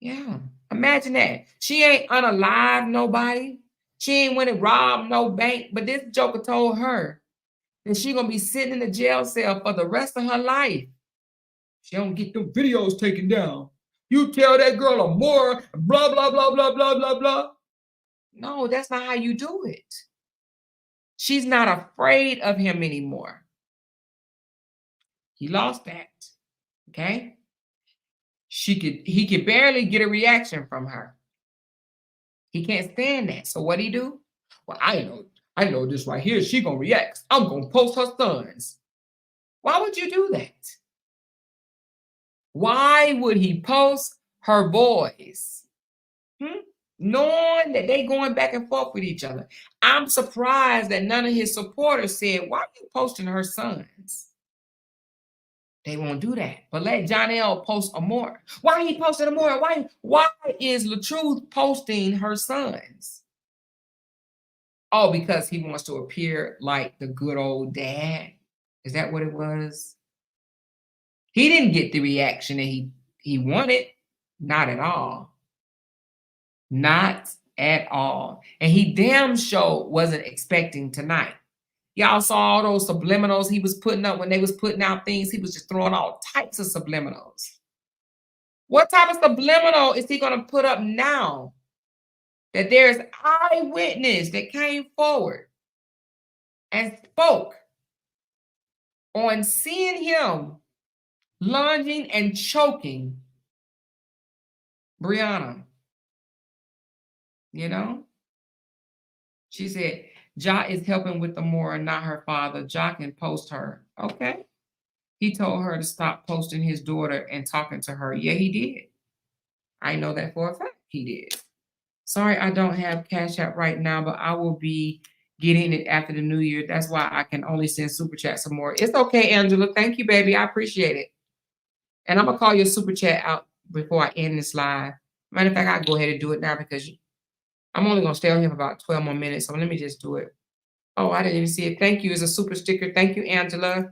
Yeah. Imagine that. She ain't unalive nobody. She ain't went and robbed no bank. But this joker told her that she going to be sitting in a jail cell for the rest of her life. She don't get them videos taken down. You tell that girl a more blah, blah, blah, blah, blah, blah, blah. No, that's not how you do it. She's not afraid of him anymore. He lost that. Okay? He could barely get a reaction from her. He can't stand that. So what he do? Well, I know this right here. She gonna react. I'm gonna post her sons. Why would you do that? Why would he post her boys? Knowing that they going back and forth with each other. I'm surprised that none of his supporters said, why are you posting her sons? They won't do that. But let Jonelle post Amore. Why he posted Amore? Why is LaTruth posting her sons? Oh, because he wants to appear like the good old dad. Is that what it was? He didn't get the reaction that he wanted. Not at all. Not at all. And he damn sure wasn't expecting tonight. Y'all saw all those subliminals he was putting up when they was putting out things. He was just throwing all types of subliminals. What type of subliminal is he going to put up now? That there's eyewitness that came forward and spoke on seeing him lunging and choking Briana. You know? She said, Ja is helping with the Mora, not her father. Ja can post her. Okay. He told her to stop posting his daughter and talking to her. Yeah, he did. I know that for a fact he did. Sorry, I don't have Cash App right now, but I will be getting it after the new year. That's why I can only send Super Chat some more. It's okay, Angela. Thank you, baby. I appreciate it. And I'm going to call your Super Chat out before I end this live. Matter of fact, I'll go ahead and do it now because I'm only going to stay on here for about 12 more minutes. So let me just do it. Oh, I didn't even see it. Thank you. It's a super sticker. Thank you, Angela.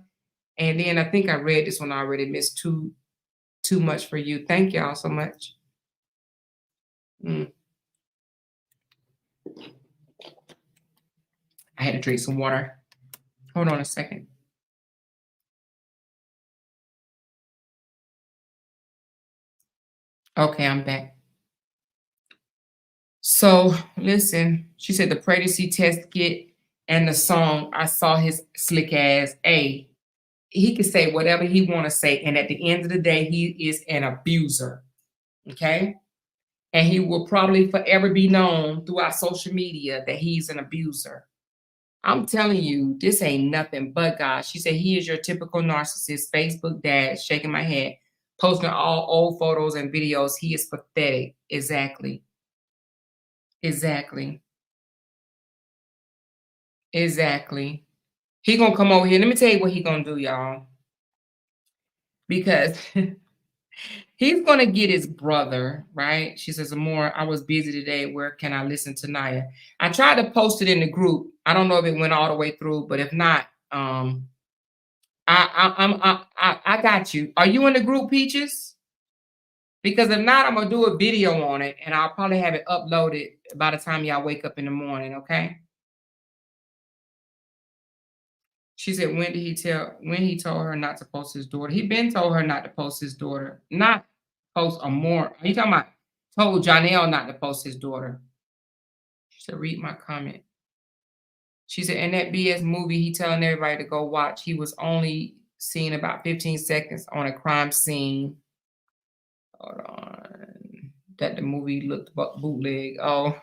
And then I think I read this one already. Missed too much for you. Thank y'all so much. I had to drink some water. Hold on a second. Okay, I'm back. So listen, she said the pregnancy test kit and the song, I saw his slick ass. He can say whatever he want to say. And at the end of the day, he is an abuser. Okay? And he will probably forever be known throughout social media that he's an abuser. I'm telling you, this ain't nothing but God. She said, he is your typical narcissist, Facebook dad, shaking my head, posting all old photos and videos. He is pathetic. Exactly. Exactly. Exactly. He gonna come over here. Let me tell you what he gonna do, y'all. Because he's gonna get his brother, right? She says, Amore, I was busy today. Where can I listen to Naya? I tried to post it in the group. I don't know if it went all the way through, but if not, I got you. Are you in the group, Peaches? Because if not, I'm gonna do a video on it, and I'll probably have it uploaded by the time y'all wake up in the morning. Okay. She said, when he told her not to post his daughter? He been told her not to post his daughter, not post Amore. Are you talking about told Jonelle not to post his daughter? She said, read my comment. She said, in that BS movie, he telling everybody to go watch. He was only seen about 15 seconds on a crime scene. Hold on. That the movie looked bootleg. Oh.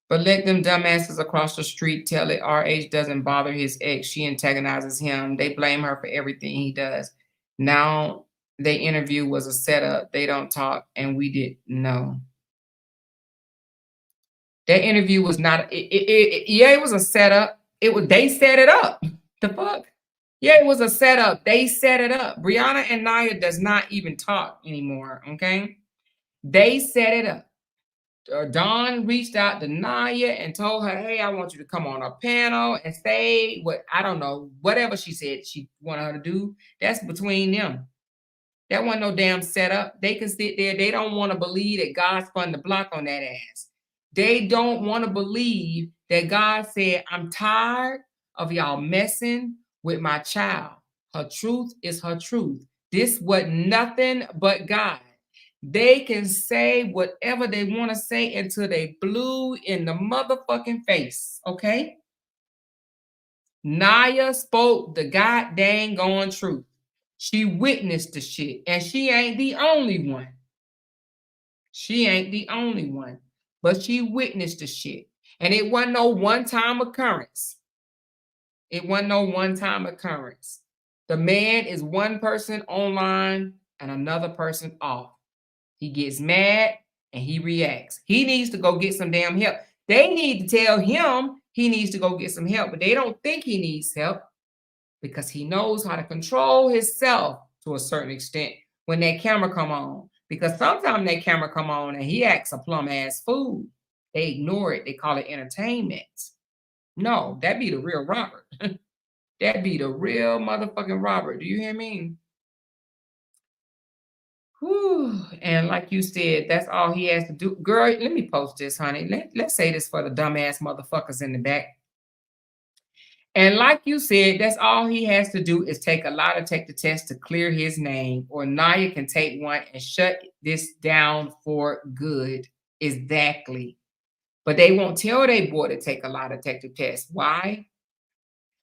But let them dumbasses across the street tell it RH doesn't bother his ex. She antagonizes him. They blame her for everything he does. Now they interview was a setup. They don't talk, and we didn't know. That interview was not. Yeah, it was a setup. They set it up. The fuck. Yeah, it was a setup. They set it up. Briana and Naya does not even talk anymore. Okay, they set it up. Dawn reached out to Naya and told her, "Hey, I want you to come on a panel and say what I don't know, whatever she said she wanted her to do. That's between them. That wasn't no damn setup. They can sit there. They don't want to believe that God spun the block on that ass. They don't want to believe that God said, I'm tired of y'all messing with my child. Her truth is her truth. This was nothing but God. They can say whatever they want to say until they blue in the motherfucking face. Okay? Naya spoke the goddamn going truth. She witnessed the shit, and she ain't the only one. She ain't the only one, but she witnessed the shit. And it wasn't no one-time occurrence. It wasn't no one-time occurrence. The man is one person online and another person off. He gets mad and he reacts. He needs to go get some damn help. They need to tell him he needs to go get some help, but they don't think he needs help because he knows how to control himself to a certain extent when that camera come on. Because sometimes that camera come on and he acts a plum ass fool. They ignore it. They call it entertainment. No, that be the real Robert. That be the real motherfucking Robert. Do you hear me? Whew. And like you said, that's all he has to do. Girl, let me post this, honey. Let's say this for the dumbass motherfuckers in the back. And like you said, that's all he has to do is take a lie detector test to clear his name, or Naya can take one and shut this down for good. Exactly. But they won't tell their boy to take a lie detector test. Why?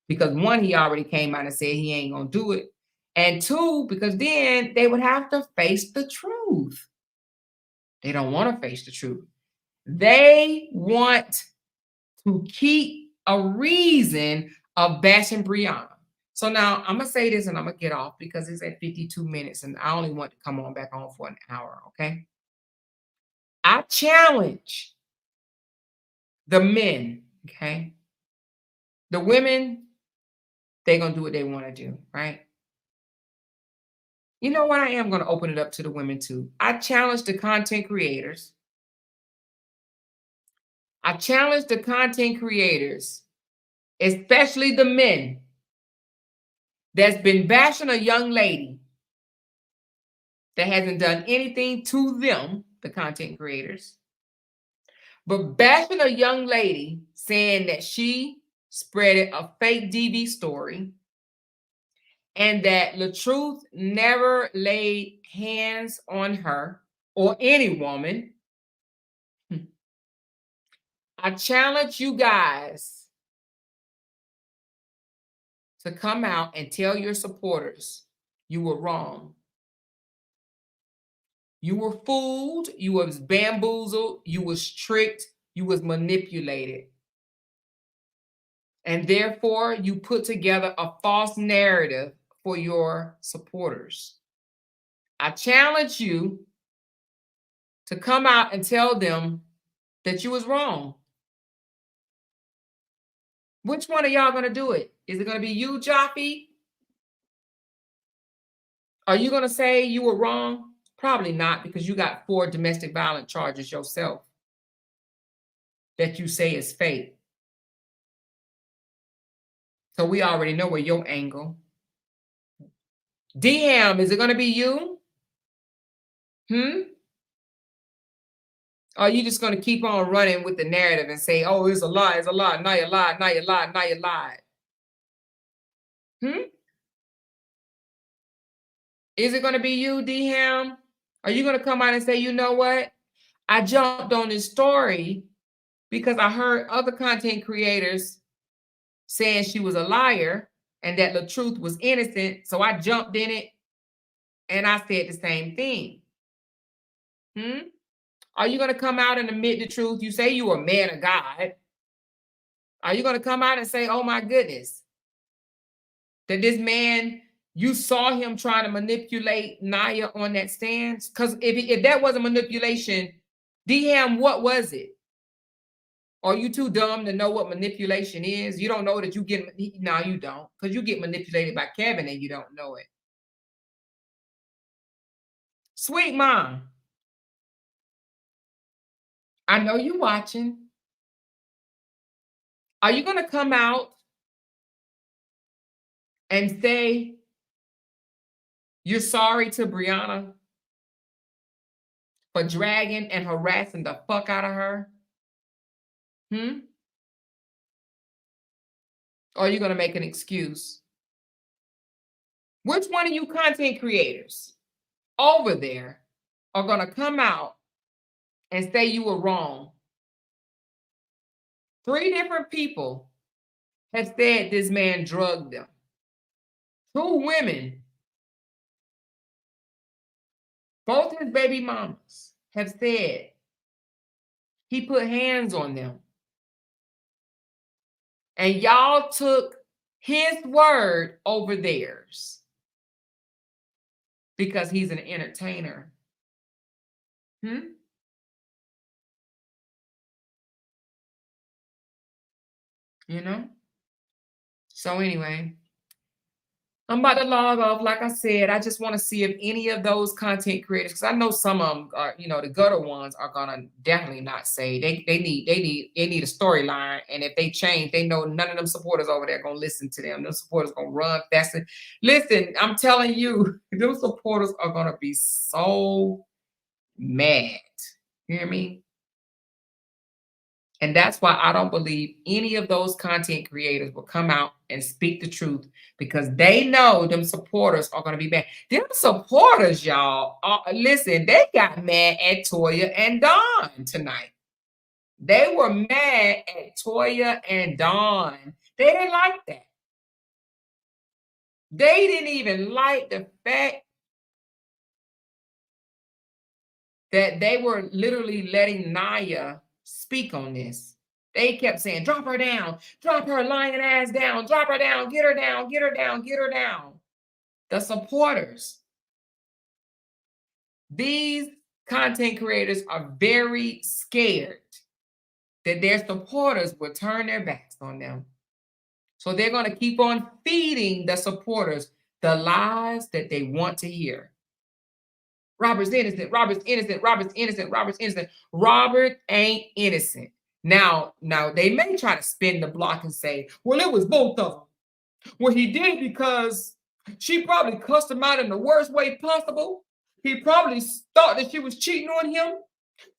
Because one, he already came out and said he ain't gonna do it. And two, because then they would have to face the truth. They don't want to face the truth. They want to keep a reason of bashing Briana. So now I'm gonna say this and I'm gonna get off because it's at 52 minutes and I only want to come on back on for an hour. Okay. I challenge the men. Okay. The women, they're gonna do what they want to do, right? You know what? I am gonna open it up to the women too. I challenge the content creators. I challenge the content creators, especially the men that's been bashing a young lady that hasn't done anything to them, the content creators, but bashing a young lady saying that she spread a fake DV story and that LaTruth never laid hands on her or any woman. I challenge you guys to come out and tell your supporters you were wrong. You were fooled, you was bamboozled, you was tricked, you was manipulated. And therefore, you put together a false narrative for your supporters. I challenge you to come out and tell them that you was wrong. Which one of y'all going to do it? Is it going to be you, Jaffe? Are you going to say you were wrong? Probably not, because you got 4 domestic violence charges yourself that you say is fake. So we already know where your angle. DM, is it going to be you? Or are you just going to keep on running with the narrative and say, oh, it's a lie, it's a lie, now you lied, now you lied, now you lied? Is it going to be you, DM? Are you going to come out and say, you know what? I jumped on this story because I heard other content creators saying she was a liar and that LaTruth was innocent. So I jumped in it and I said the same thing. Are you going to come out and admit the truth? You say you are a man of God. Are you going to come out and say, oh my goodness, that this man, you saw him trying to manipulate Naya on that stand? Because if that wasn't manipulation, DM, what was it? Are you too dumb to know what manipulation is? You don't know that you get, no, you don't, because you get manipulated by Kevin and you don't know it. Sweet mom, I know you watching. Are you going to come out and say you're sorry to Briana for dragging and harassing the fuck out of her? Hmm? Or are you going to make an excuse? Which one of you content creators over there are going to come out and say you were wrong? 3 different people have said this man drugged them. 2 women, both his baby mamas, have said he put hands on them. And y'all took his word over theirs because he's an entertainer. Hmm? You know? So anyway, I'm about to log off. Like I said, I just want to see if any of those content creators, because I know some of them are, the gutter ones are gonna definitely not say they need a storyline, and if they change, they know none of them supporters over there gonna listen to them. Them supporters gonna run fast. Listen, I'm telling you, those supporters are gonna be so mad. You hear me? And that's why I don't believe any of those content creators will come out and speak the truth, because they know them supporters are going to be mad. Them supporters, y'all, listen, they got mad at Toya and Dawn tonight. They were mad at Toya and Dawn. They didn't like that. They didn't even like the fact that they were literally letting Naya speak on this. They kept saying, drop her down, drop her lying ass down, drop her down, get her down, get her down, get her down. The supporters. These content creators are very scared that their supporters will turn their backs on them. So they're going to keep on feeding the supporters the lies that they want to hear. Robert's innocent. Robert's innocent. Robert's innocent. Robert's innocent. Robert ain't innocent. Now they may try to spin the block and say, well, it was both of them. Well, he did it because she probably cussed him out in the worst way possible. He probably thought that she was cheating on him.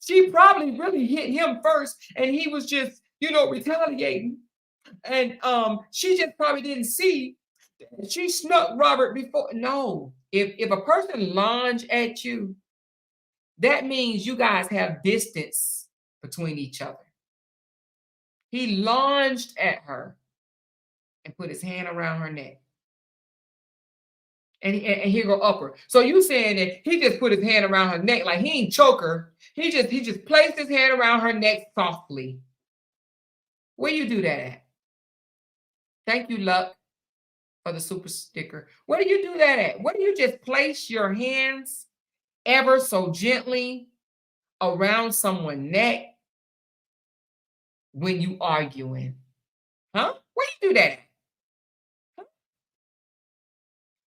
She probably really hit him first, and he was just, retaliating. And she just probably didn't see. She snuck Robert before. No, if a person lunge at you, that means you guys have distance between each other. He lunged at her and put his hand around her neck. And here go upper. So you saying that he just put his hand around her neck, like he ain't choke her. He just placed his hand around her neck softly. Where you do that at? Thank you, Luck, for the super sticker. Where do you do that at? Where do you just place your hands ever so gently around someone's neck when you arguing? Huh? Where you do that at? Huh?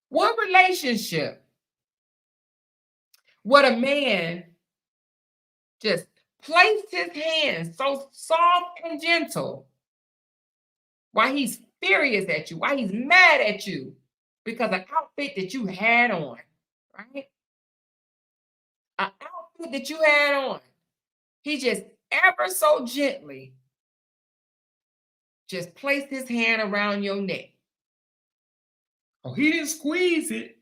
What relationship would a man just place his hands so soft and gentle while he's furious at you, while he's mad at you because an outfit that you had on, right? An outfit that you had on. He just ever so gently just placed his hand around your neck. Oh, he didn't squeeze it.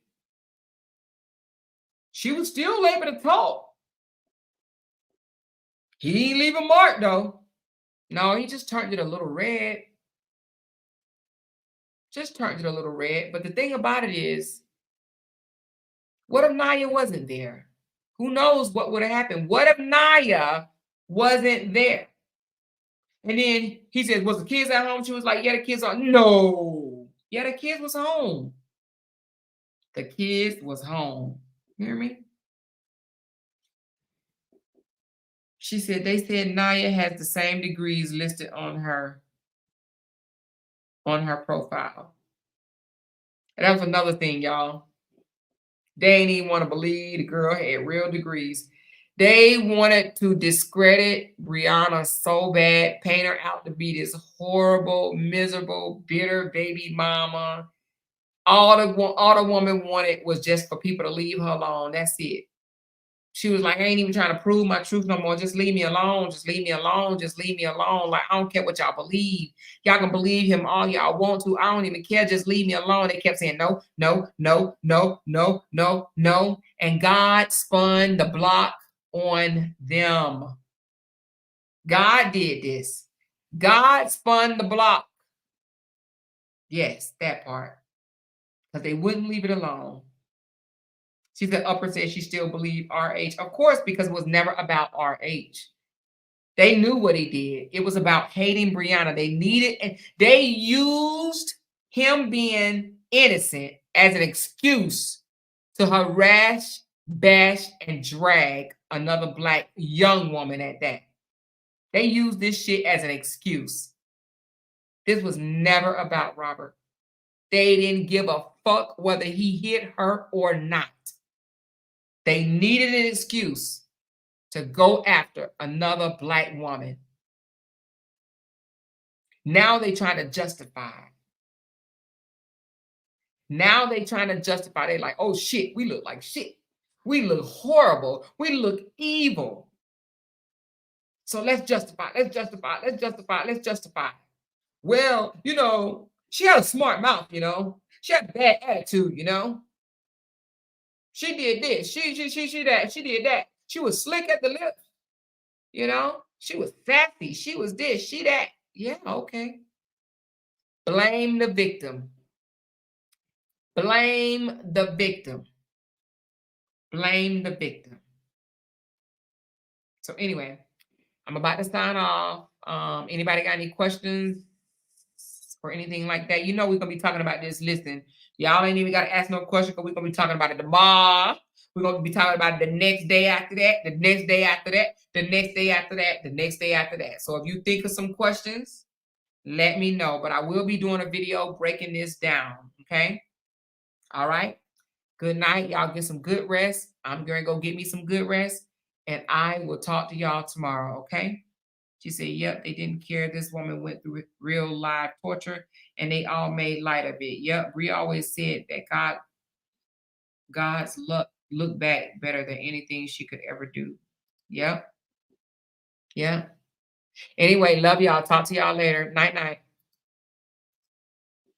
She was still able to talk. He didn't leave a mark though. No, he just turned it a little red. Just turned it a little red. But the thing about it is, what if Naya wasn't there? Who knows what would have happened? What if Naya wasn't there? And then he said, was the kids at home? She was like, yeah, the kids are. No. Yeah, the kids was home. The kids was home. You hear me? She said, they said Naya has the same degrees listed on her profile. And that was another thing, y'all. They ain't even want to believe the girl had real degrees. They wanted to discredit Briana so bad, paint her out to be this horrible, miserable, bitter baby mama. All the woman wanted was just for people to leave her alone. That's it. She was like, I ain't even trying to prove my truth no more. Just leave me alone. Just leave me alone. Just leave me alone. Like, I don't care what y'all believe. Y'all can believe him all y'all want to. I don't even care. Just leave me alone. They kept saying, no, no, no, no, no, no, no. And God spun the block on them. God did this. God spun the block. Yes, that part. Because they wouldn't leave it alone. She said Upper said she still believed RH. Of course, because it was never about RH. They knew what he did. It was about hating Briana. They needed, and they used him being innocent as an excuse to harass, bash, and drag another Black young woman at that. They used this shit as an excuse. This was never about Robert. They didn't give a fuck whether he hit her or not. They needed an excuse to go after another Black woman. Now they trying to justify. Now they trying to justify. They like, oh shit, we look like shit. We look horrible. We look evil. So let's justify. Let's justify. Let's justify. Let's justify. Well, she had a smart mouth. She had a bad attitude. She did this. She that. She did that. She was slick at the lips. She was sassy. She was this. She that. Yeah, okay. Blame the victim. Blame the victim. Blame the victim. So anyway, I'm about to sign off. Anybody got any questions or anything like that? We're gonna be talking about this. Listen, y'all ain't even gotta ask no question because we're gonna be talking about it tomorrow. We're gonna be talking about it the next day after that, the next day after that, the next day after that, the next day after that. So if you think of some questions, let me know. But I will be doing a video breaking this down. Okay. All right. Good night. Y'all get some good rest. I'm going to go get me some good rest. And I will talk to y'all tomorrow. Okay. She said, yep, they didn't care. This woman went through real live torture and they all made light of it. Yep. Bree always said that God's luck looked back better than anything she could ever do. Yep. Yeah. Anyway, love y'all. Talk to y'all later. Night, night.